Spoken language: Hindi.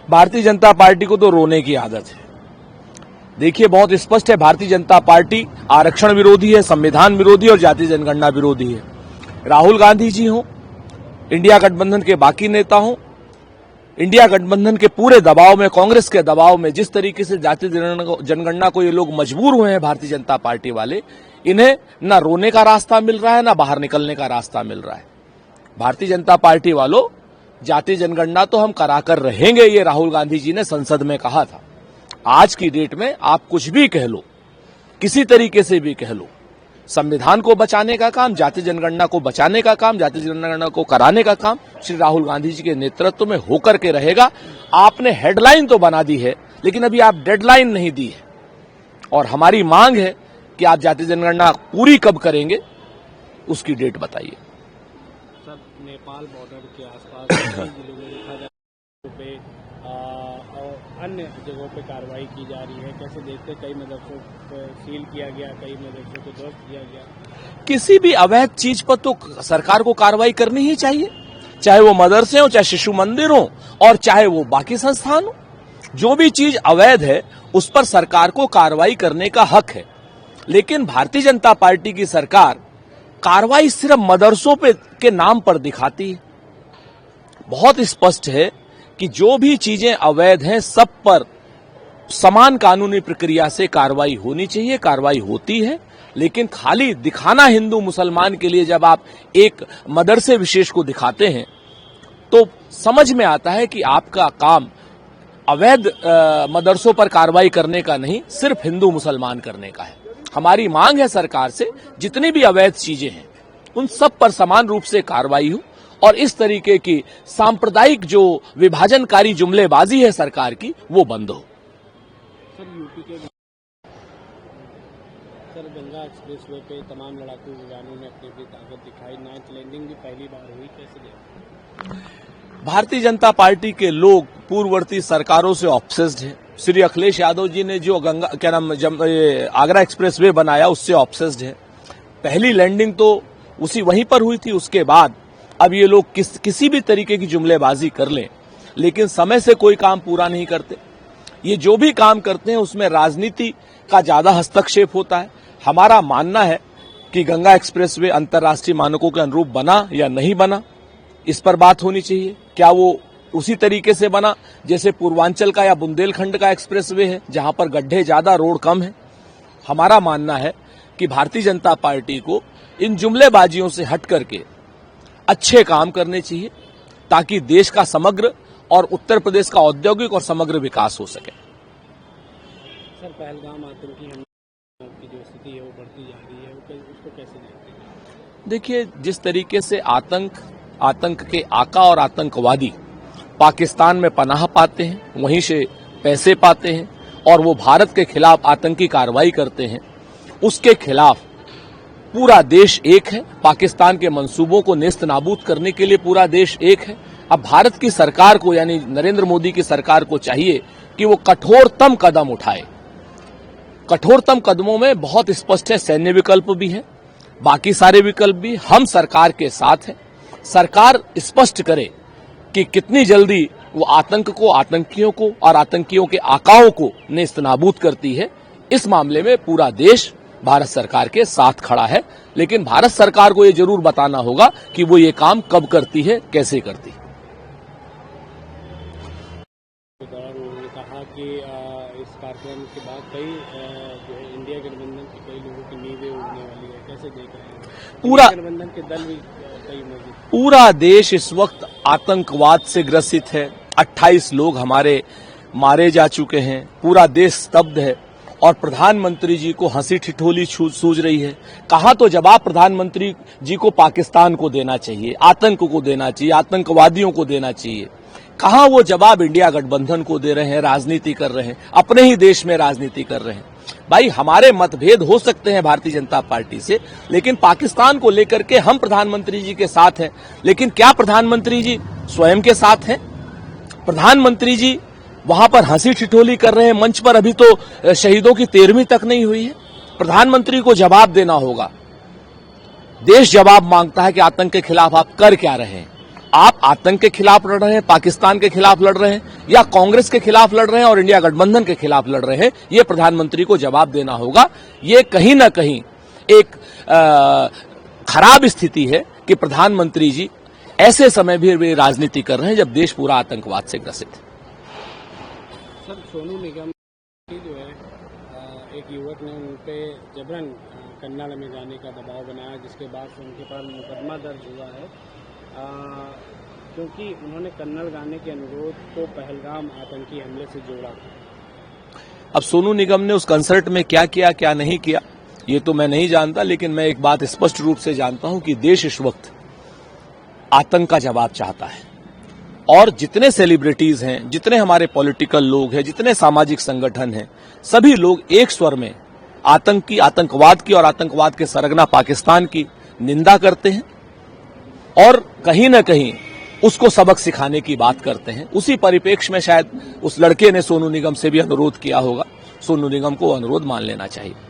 भारतीय जनता पार्टी को तो रोने की आदत है। देखिए, बहुत स्पष्ट है, भारतीय जनता पार्टी आरक्षण विरोधी है, संविधान विरोधी और जातीय जनगणना विरोधी है। राहुल गांधी जी हों, इंडिया गठबंधन के बाकी नेता हों, इंडिया गठबंधन के पूरे दबाव में, कांग्रेस के दबाव में जिस तरीके से जातीय जनगणना को ये लोग मजबूर हुए हैं, भारतीय जनता पार्टी वाले, इन्हें न रोने का रास्ता मिल रहा है, न बाहर निकलने का रास्ता मिल रहा है। भारतीय जनता पार्टी वालों, जातीय जनगणना तो हम कराकर रहेंगे, ये राहुल गांधी जी ने संसद में कहा था। आज की डेट में आप कुछ भी कह लो, किसी तरीके से भी कह लो, संविधान को बचाने का काम, जातीय जनगणना को बचाने का काम, जातीय जनगणना को कराने का काम श्री राहुल गांधी जी के नेतृत्व में होकर के रहेगा। आपने हेडलाइन तो बना दी है, लेकिन अभी आप डेडलाइन नहीं दी है, और हमारी मांग है कि आप जातीय जनगणना पूरी कब करेंगे, उसकी डेट बताइए। सर, नेपाल बॉर्डर के आसपास जिलों में देखा जाए और अन्य जगहों पे कार्रवाई की जा रही है, कैसे देखते? कई मदरसों को सील किया गया, कई मदरसों को ध्वस्त किया गया। किसी भी अवैध चीज पर तो सरकार को कार्रवाई करनी ही चाहिए, चाहे वो मदरसे हो, चाहे शिशु मंदिर हो, और चाहे वो बाकी संस्थान हो। जो भी चीज अवैध है उस पर सरकार को कार्रवाई करने का हक है। लेकिन भारतीय जनता पार्टी की सरकार कार्रवाई सिर्फ मदरसों पे के नाम पर दिखाती है। बहुत स्पष्ट है कि जो भी चीजें अवैध हैं, सब पर समान कानूनी प्रक्रिया से कार्रवाई होनी चाहिए, कार्रवाई होती है। लेकिन खाली दिखाना हिंदू मुसलमान के लिए जब आप एक मदरसे विशेष को दिखाते हैं, तो समझ में आता है कि आपका काम अवैध मदरसों पर कार्रवाई करने का नहीं, सिर्फ हिंदू मुसलमान करने का है। हमारी मांग है सरकार से, जितनी भी अवैध चीजें हैं उन सब पर समान रूप से कार्रवाई हो, और इस तरीके की सांप्रदायिक जो विभाजनकारी जुमलेबाजी है सरकार की, वो बंद हो। सर, यूपी के गंगा एक्सप्रेसवे पे तमाम लड़ाकू विमानों ने अपनी ताकत दिखाई, नाइट लैंडिंग भी पहली बार हुई, कैसे देखते? भारतीय जनता पार्टी के लोग पूर्ववर्ती सरकारों से ऑब्सेस्ड हैं। श्री अखिलेश यादव जी ने जो आगरा एक्सप्रेसवे बनाया, उससे ऑब्सेस्ड है। पहली लैंडिंग तो वहीं पर हुई थी। उसके बाद अब ये लोग किसी भी तरीके की जुमलेबाजी कर लें, लेकिन समय से कोई काम पूरा नहीं करते। ये जो भी काम करते हैं उसमें राजनीति का ज्यादा हस्तक्षेप होता है। हमारा मानना है कि गंगा एक्सप्रेसवे अंतर्राष्ट्रीय मानकों के अनुरूप बना या नहीं बना, इस पर बात होनी चाहिए। क्या वो उसी तरीके से बना जैसे पूर्वांचल का या बुंदेलखंड का एक्सप्रेसवे है, जहां पर गड्ढे ज्यादा, रोड कम है? हमारा मानना है कि भारतीय जनता पार्टी को इन जुमलेबाजियों से हट करके अच्छे काम करने चाहिए, ताकि देश का समग्र और उत्तर प्रदेश का औद्योगिक और समग्र विकास हो सके। सर, पहलगाम आतंकी हमले की जो स्थिति है वो बढ़ती जा रही है, उसको कैसे देखते हैं? देखिए, जिस तरीके से आतंक के आका और आतंकवादी पाकिस्तान में पनाह पाते हैं, वहीं से पैसे पाते हैं, और वो भारत के खिलाफ आतंकी कार्रवाई करते हैं, उसके खिलाफ पूरा देश एक है। पाकिस्तान के मंसूबों को नेस्त नाबूद करने के लिए पूरा देश एक है। अब भारत की सरकार को, यानी नरेंद्र मोदी की सरकार को चाहिए कि वो कठोरतम कदम उठाए। कठोरतम कदमों में बहुत स्पष्ट है, सैन्य विकल्प भी है, बाकी सारे विकल्प भी। हम सरकार के साथ हैं। सरकार स्पष्ट करे कि कितनी जल्दी वो आतंक को, आतंकियों को और आतंकियों के आकाओं को नेस्त नाबूद करती है। इस मामले में पूरा देश भारत सरकार के साथ खड़ा है, लेकिन भारत सरकार को ये जरूर बताना होगा कि वो ये काम कब करती है, कैसे करती है। उन्होंने कहा कि इस कार्यक्रम के बाद कई जो है इंडिया गठबंधन के कई लोगों की नींवें उड़ने वाली है, कैसे देख रहे हैं? पूरा गठबंधन के दल भी कई मौजूद। पूरा देश इस वक्त आतंकवाद से ग्रसित है। 28 लोग हमारे मारे जा चुके हैं। पूरा देश स्तब्ध है, और प्रधानमंत्री जी को हंसी ठिठोली सूझ रही है। कहा तो जवाब प्रधानमंत्री जी को पाकिस्तान को देना चाहिए, आतंक को देना चाहिए, आतंकवादियों को देना चाहिए। कहा वो जवाब इंडिया गठबंधन को दे रहे हैं, राजनीति कर रहे हैं, अपने ही देश में राजनीति कर रहे हैं। भाई, हमारे मतभेद हो सकते हैं भारतीय जनता पार्टी से, लेकिन पाकिस्तान को लेकर के हम प्रधानमंत्री जी के साथ हैं। लेकिन क्या प्रधानमंत्री जी स्वयं के साथ हैं? प्रधानमंत्री जी वहां पर हंसी ठिठोली कर रहे हैं मंच पर। अभी तो शहीदों की 13वीं तक नहीं हुई है। प्रधानमंत्री को जवाब देना होगा। देश जवाब मांगता है कि आतंक के खिलाफ आप कर क्या रहे हैं। आप आतंक के खिलाफ लड़ रहे हैं, पाकिस्तान के खिलाफ लड़ रहे हैं, या कांग्रेस के खिलाफ लड़ रहे हैं और इंडिया गठबंधन के खिलाफ लड़ रहे हैं, ये प्रधानमंत्री को जवाब देना होगा। ये कहीं ना कहीं एक खराब स्थिति है कि प्रधानमंत्री जी ऐसे समय भी वे राजनीति कर रहे हैं जब देश पूरा आतंकवाद से ग्रसित है। सर, सोनू निगम की जो है एक युवक ने उन पे जबरन कन्नड़ में जाने का दबाव बनाया, जिसके बाद से उनके पर मुकदमा दर्ज हुआ है, क्योंकि उन्होंने कन्नड़ गाने के अनुरोध को पहलगाम आतंकी हमले से जोड़ा। अब सोनू निगम ने उस कंसर्ट में क्या किया क्या नहीं किया ये तो मैं नहीं जानता, लेकिन मैं एक बात स्पष्ट रूप से जानता हूं कि देश इस वक्त आतंक का जवाब चाहता है। और जितने सेलिब्रिटीज हैं, जितने हमारे पॉलिटिकल लोग हैं, जितने सामाजिक संगठन हैं, सभी लोग एक स्वर में आतंकवाद की और आतंकवाद के सरगना पाकिस्तान की निंदा करते हैं और कहीं न कहीं उसको सबक सिखाने की बात करते हैं। उसी परिप्रेक्ष्य में शायद उस लड़के ने सोनू निगम से भी अनुरोध किया होगा। सोनू निगम को अनुरोध मान लेना चाहिए।